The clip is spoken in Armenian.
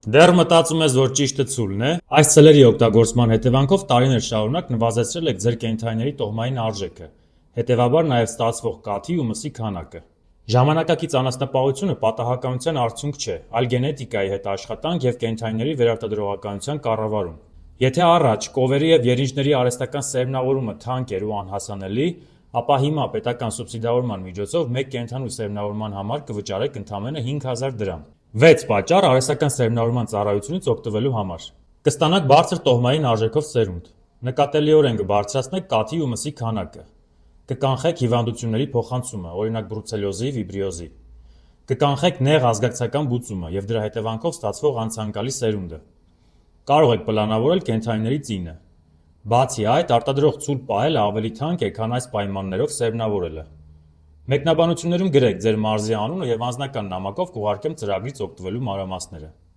Դեռ մտածում ես, որ ճիշտը ցուլն է։ Այս ցելերի օգտագործման հետևանքով տարիներ շարունակ նվազեցրել եք ձեր կենդանիների տոհմային արժեքը, հետևաբար նաև ստացվող կաթի ու մսի քանակը։ Ժամանակակից անասնապահությունը պատահականության արդյունք չէ, այլ գենետիկայի հետ աշխատանք և կենդանիների վերարտադրողականության կառավարում։ Եթե առաջ կովերի և երինջների արհեստական սերմնավորումը թանկ էր ու անհասանելի, ապա հիմա պետական սուբսիդավորման միջոցով մեկ կենդանու սերմնավորման համար կվճարեք ընդամենը 5000 դրամ։ 6 պատճառ արհեստական սերմնավորման ծառայությունից օգտվելու համար։ Կստանաք բարձր տոհմային արժեքով սերունդ։ Նկատելիորեն կբարձրացնեք կաթի ու մսի քանակը։ Կկանխեք հիվանդությունների փոխանցումը, օրինակ բրուցելոզի, վիբրիոզի։ Կկանխեք նեղ ազգակցական բուծումը և դրա հետևանքով ստացվող անցանկալի սերունդը։ Կարող եք պլանավորել կենդանիների ծինը։ Բացի այդ, արտադրող ցուլ պահելը ավելի թանկ է, քան այս պայմաններով սերմնավորելը։ Մեկնաբանություններում գրեք ձեր մարզի անունը և անձնական նամակով կուղարկեմ ծրագրից օգտվելու մանրամասները։